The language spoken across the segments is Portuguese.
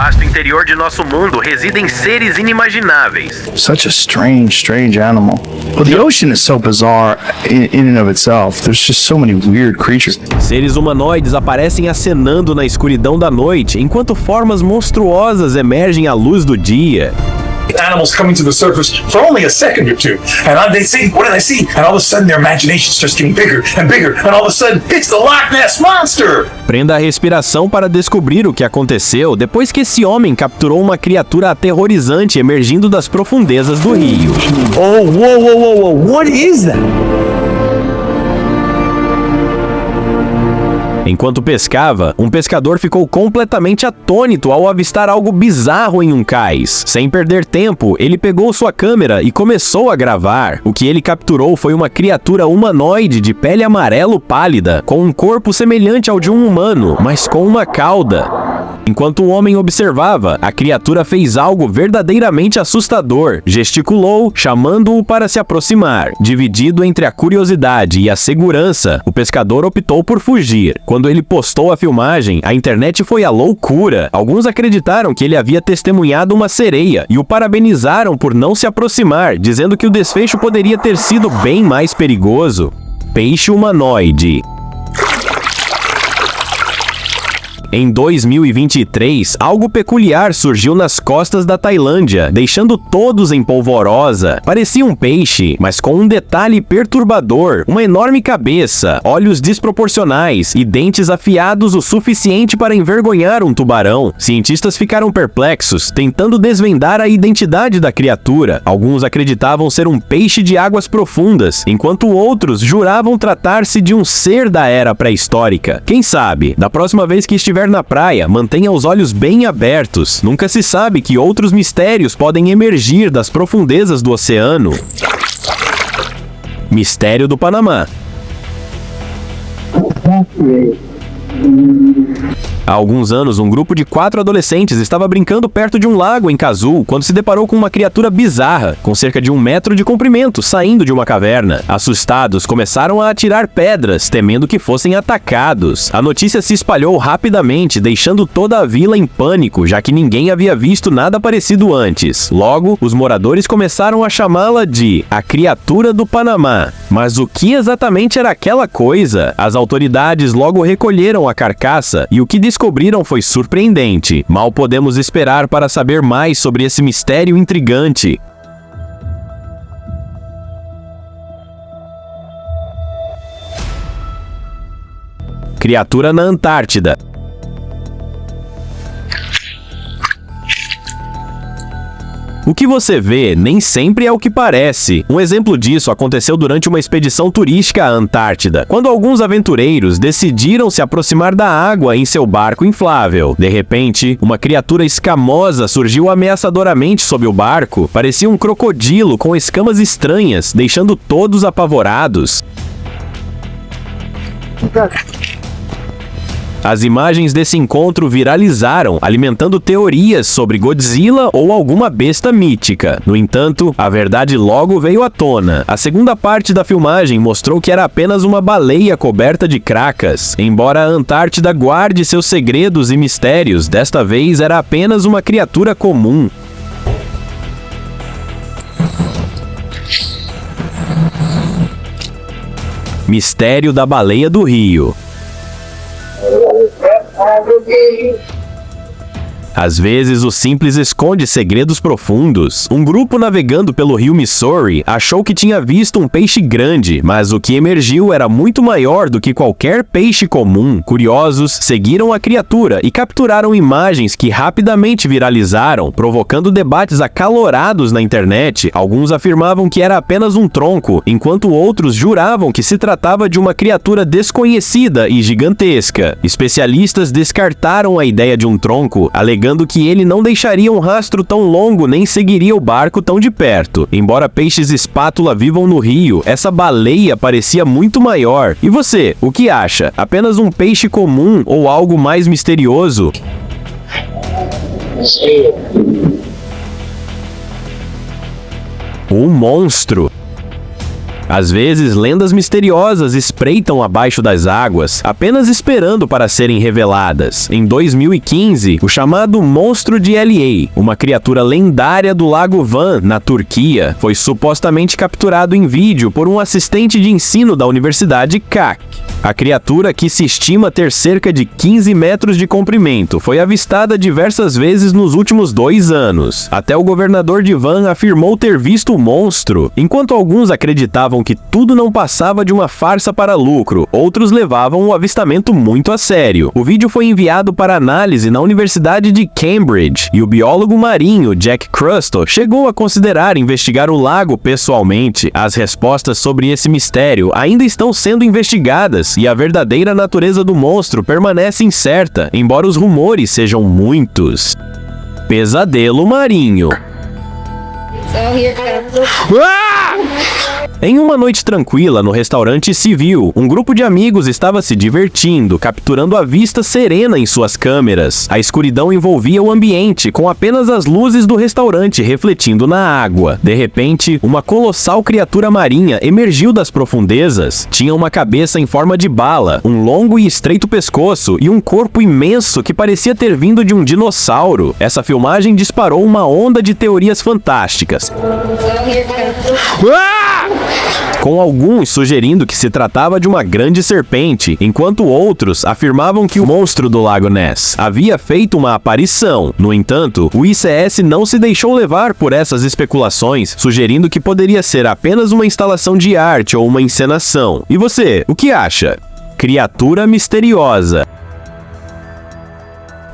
vasto interior de nosso mundo residem seres inimagináveis. Such a strange animal. Well, the ocean is so bizarre in and of itself. There's just so many weird creatures. Seres humanoides aparecem acenando na escuridão da noite, enquanto formas monstruosas emergem à luz do dia. Animals coming to the surface for only a second or two, and they say, "What do they see?" And all of a sudden, their imagination starts getting bigger and bigger, and all of a sudden, it's the Loch Ness Monster! Prenda a respiração para descobrir o que aconteceu depois que esse homem capturou uma criatura aterrorizante emergindo das profundezas do rio. Oh, whoa, what is that? Enquanto pescava, um pescador ficou completamente atônito ao avistar algo bizarro em um cais. Sem perder tempo, ele pegou sua câmera e começou a gravar. O que ele capturou foi uma criatura humanoide de pele amarelo pálida, com um corpo semelhante ao de um humano, mas com uma cauda. Enquanto o homem observava, a criatura fez algo verdadeiramente assustador. Gesticulou, chamando-o para se aproximar. Dividido entre a curiosidade e a segurança, o pescador optou por fugir. Quando ele postou a filmagem, a internet foi à loucura. Alguns acreditaram que ele havia testemunhado uma sereia e o parabenizaram por não se aproximar, dizendo que o desfecho poderia ter sido bem mais perigoso. Peixe humanoide. Em 2023, algo peculiar surgiu nas costas da Tailândia, deixando todos em polvorosa. Parecia um peixe, mas com um detalhe perturbador: uma enorme cabeça, olhos desproporcionais e dentes afiados o suficiente para envergonhar um tubarão. Cientistas ficaram perplexos, tentando desvendar a identidade da criatura. Alguns acreditavam ser um peixe de águas profundas, enquanto outros juravam tratar-se de um ser da era pré-histórica. Quem sabe, da próxima vez que estiver na praia, mantenha os olhos bem abertos. Nunca se sabe que outros mistérios podem emergir das profundezas do oceano. Mistério do Panamá. Há alguns anos, um grupo de 4 adolescentes estava brincando perto de um lago em Kazoo quando se deparou com uma criatura bizarra, com cerca de 1 metro de comprimento, saindo de uma caverna. Assustados, começaram a atirar pedras, temendo que fossem atacados. A notícia se espalhou rapidamente, deixando toda a vila em pânico, já que ninguém havia visto nada parecido antes. Logo, os moradores começaram a chamá-la de a criatura do Panamá. Mas o que exatamente era aquela coisa? As autoridades logo recolheram a carcaça e o que descobriram foi surpreendente. Mal podemos esperar para saber mais sobre esse mistério intrigante. Criatura na Antártida. O que você vê nem sempre é o que parece. Um exemplo disso aconteceu durante uma expedição turística à Antártida, quando alguns aventureiros decidiram se aproximar da água em seu barco inflável. De repente, uma criatura escamosa surgiu ameaçadoramente sob o barco. Parecia um crocodilo com escamas estranhas, deixando todos apavorados. As imagens desse encontro viralizaram, alimentando teorias sobre Godzilla ou alguma besta mítica. No entanto, a verdade logo veio à tona. A segunda parte da filmagem mostrou que era apenas uma baleia coberta de cracas. Embora a Antártida guarde seus segredos e mistérios, desta vez era apenas uma criatura comum. Mistério da Baleia do Rio. Às vezes, o simples esconde segredos profundos. Um grupo navegando pelo rio Missouri achou que tinha visto um peixe grande, mas o que emergiu era muito maior do que qualquer peixe comum. Curiosos, seguiram a criatura e capturaram imagens que rapidamente viralizaram, provocando debates acalorados na internet. Alguns afirmavam que era apenas um tronco, enquanto outros juravam que se tratava de uma criatura desconhecida e gigantesca. Especialistas descartaram a ideia de um tronco, alegando que ele não deixaria um rastro tão longo nem seguiria o barco tão de perto. Embora peixes espátula vivam no rio, essa baleia parecia muito maior. E você, o que acha? Apenas um peixe comum ou algo mais misterioso? Um monstro. Às vezes, lendas misteriosas espreitam abaixo das águas, apenas esperando para serem reveladas. Em 2015, o chamado Monstro de L.A., uma criatura lendária do Lago Van, na Turquia, foi supostamente capturado em vídeo por um assistente de ensino da Universidade CAC. A criatura, que se estima ter cerca de 15 metros de comprimento, foi avistada diversas vezes nos últimos 2 anos. Até o governador de Van afirmou ter visto o monstro. Enquanto alguns acreditavam que tudo não passava de uma farsa para lucro, outros levavam o avistamento muito a sério. O vídeo foi enviado para análise na Universidade de Cambridge, e o biólogo marinho Jack Crustle chegou a considerar investigar o lago pessoalmente. As respostas sobre esse mistério ainda estão sendo investigadas, e a verdadeira natureza do monstro permanece incerta, embora os rumores sejam muitos. Pesadelo marinho. Em uma noite tranquila no restaurante civil, um grupo de amigos estava se divertindo, capturando a vista serena em suas câmeras. A escuridão envolvia o ambiente, com apenas as luzes do restaurante refletindo na água. De repente, uma colossal criatura marinha emergiu das profundezas. Tinha uma cabeça em forma de bala, um longo e estreito pescoço e um corpo imenso que parecia ter vindo de um dinossauro. Essa filmagem disparou uma onda de teorias fantásticas, com alguns sugerindo que se tratava de uma grande serpente, enquanto outros afirmavam que o monstro do Lago Ness havia feito uma aparição. No entanto, o ICS não se deixou levar por essas especulações, sugerindo que poderia ser apenas uma instalação de arte ou uma encenação. E você, o que acha? Criatura misteriosa.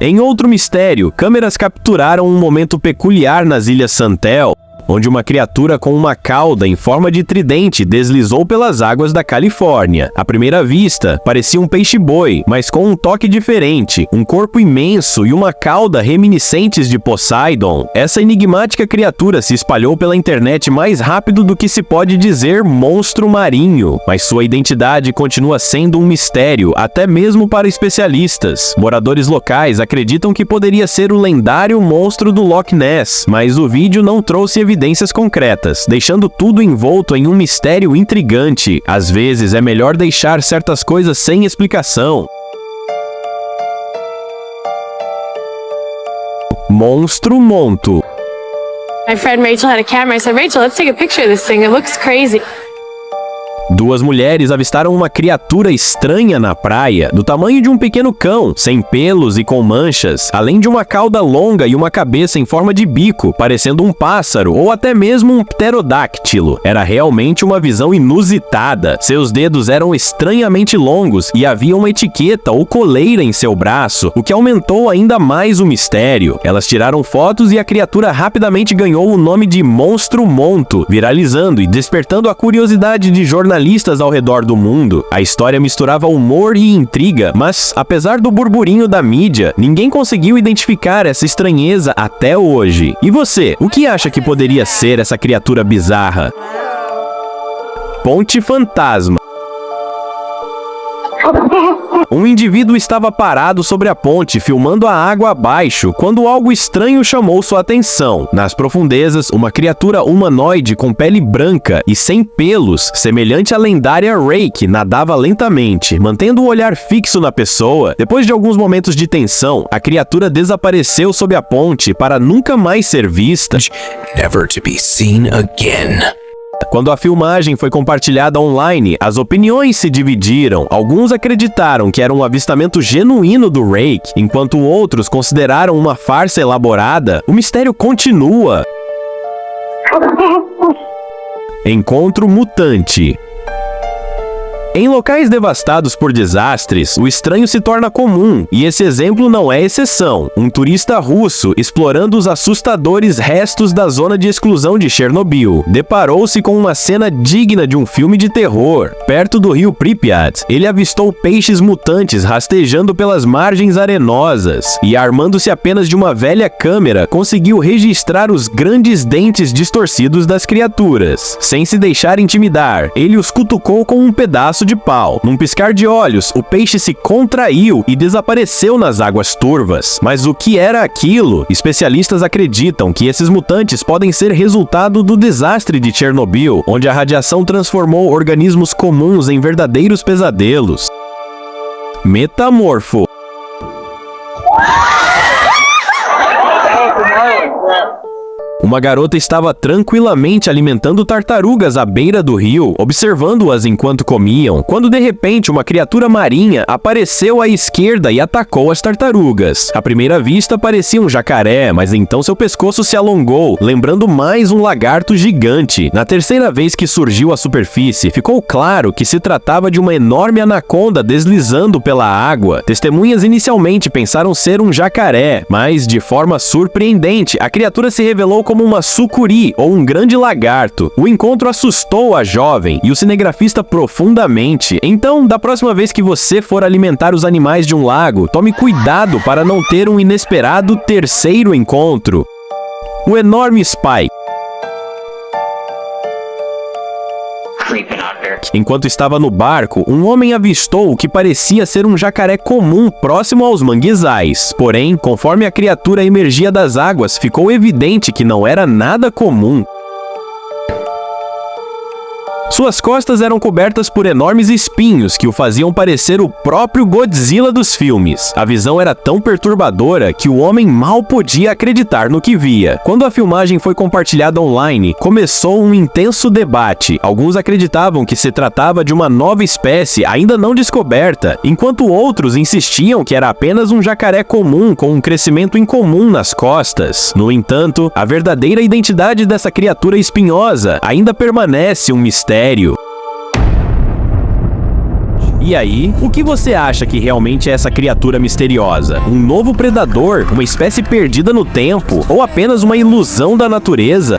Em outro mistério, câmeras capturaram um momento peculiar nas Ilhas Santel, onde uma criatura com uma cauda em forma de tridente deslizou pelas águas da Califórnia. À primeira vista, parecia um peixe-boi, mas com um toque diferente, um corpo imenso e uma cauda reminiscentes de Poseidon. Essa enigmática criatura se espalhou pela internet mais rápido do que se pode dizer monstro marinho, mas sua identidade continua sendo um mistério, até mesmo para especialistas. Moradores locais acreditam que poderia ser o lendário monstro do Loch Ness, mas o vídeo não trouxe evidências concretas, deixando tudo envolto em um mistério intrigante. Às vezes é melhor deixar certas coisas sem explicação. Monstro Monto. My friend Rachel had a camera. I said, Rachel, let's take a picture of this thing. It looks crazy. Duas mulheres avistaram uma criatura estranha na praia, do tamanho de um pequeno cão, sem pelos e com manchas, além de uma cauda longa e uma cabeça em forma de bico, parecendo um pássaro ou até mesmo um pterodáctilo. Era realmente uma visão inusitada. Seus dedos eram estranhamente longos e havia uma etiqueta ou coleira em seu braço, o que aumentou ainda mais o mistério. Elas tiraram fotos e a criatura rapidamente ganhou o nome de Monstro Monto, viralizando e despertando a curiosidade de jornalistas ao redor do mundo. A história misturava humor e intriga, mas, apesar do burburinho da mídia, ninguém conseguiu identificar essa estranheza até hoje. E você, o que acha que poderia ser essa criatura bizarra? Ponte Fantasma. Um indivíduo estava parado sobre a ponte, filmando a água abaixo, quando algo estranho chamou sua atenção. Nas profundezas, uma criatura humanoide com pele branca e sem pelos, semelhante à lendária Rake, nadava lentamente, mantendo o olhar fixo na pessoa. Depois de alguns momentos de tensão, a criatura desapareceu sob a ponte para nunca mais ser vista. Never to be seen again. Quando a filmagem foi compartilhada online, as opiniões se dividiram. Alguns acreditaram que era um avistamento genuíno do Rake, enquanto outros consideraram uma farsa elaborada. O mistério continua. Encontro mutante. Em locais devastados por desastres, o estranho se torna comum, e esse exemplo não é exceção. Um turista russo, explorando os assustadores restos da zona de exclusão de Chernobyl, deparou-se com uma cena digna de um filme de terror. Perto do rio Pripyat, ele avistou peixes mutantes rastejando pelas margens arenosas, e armando-se apenas de uma velha câmera, conseguiu registrar os grandes dentes distorcidos das criaturas. Sem se deixar intimidar, ele os cutucou com um pedaço pedaço de pau. Num piscar de olhos, o peixe se contraiu e desapareceu nas águas turvas. Mas o que era aquilo? Especialistas acreditam que esses mutantes podem ser resultado do desastre de Chernobyl, onde a radiação transformou organismos comuns em verdadeiros pesadelos. Metamorfo. Uma garota estava tranquilamente alimentando tartarugas à beira do rio, observando-as enquanto comiam, quando de repente uma criatura marinha apareceu à esquerda e atacou as tartarugas. À primeira vista parecia um jacaré, mas então seu pescoço se alongou, lembrando mais um lagarto gigante. Na terceira vez que surgiu à superfície, ficou claro que se tratava de uma enorme anaconda deslizando pela água. Testemunhas inicialmente pensaram ser um jacaré, mas de forma surpreendente, a criatura se revelou como uma sucuri ou um grande lagarto. O encontro assustou a jovem e o cinegrafista profundamente. Então, da próxima vez que você for alimentar os animais de um lago, tome cuidado para não ter um inesperado terceiro encontro. O enorme Spike. Enquanto estava no barco, um homem avistou o que parecia ser um jacaré comum próximo aos manguezais. Porém, conforme a criatura emergia das águas, ficou evidente que não era nada comum. Suas costas eram cobertas por enormes espinhos que o faziam parecer o próprio Godzilla dos filmes. A visão era tão perturbadora que o homem mal podia acreditar no que via. Quando a filmagem foi compartilhada online, começou um intenso debate. Alguns acreditavam que se tratava de uma nova espécie ainda não descoberta, enquanto outros insistiam que era apenas um jacaré comum com um crescimento incomum nas costas. No entanto, a verdadeira identidade dessa criatura espinhosa ainda permanece um mistério. E aí, o que você acha que realmente é essa criatura misteriosa? Um novo predador? Uma espécie perdida no tempo? Ou apenas uma ilusão da natureza?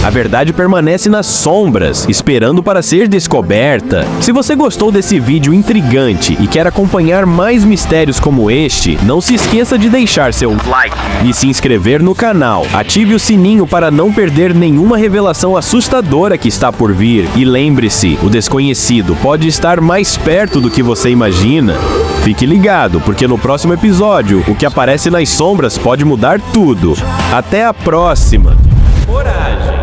A verdade permanece nas sombras, esperando para ser descoberta. Se você gostou desse vídeo intrigante e quer acompanhar mais mistérios como este, não se esqueça de deixar seu like e se inscrever no canal. Ative o sininho para não perder nenhuma revelação assustadora que está por vir. E lembre-se, o desconhecido pode estar mais perto do que você imagina. Fique ligado, porque no próximo episódio, o que aparece nas sombras pode mudar tudo. Até a próxima! Coragem!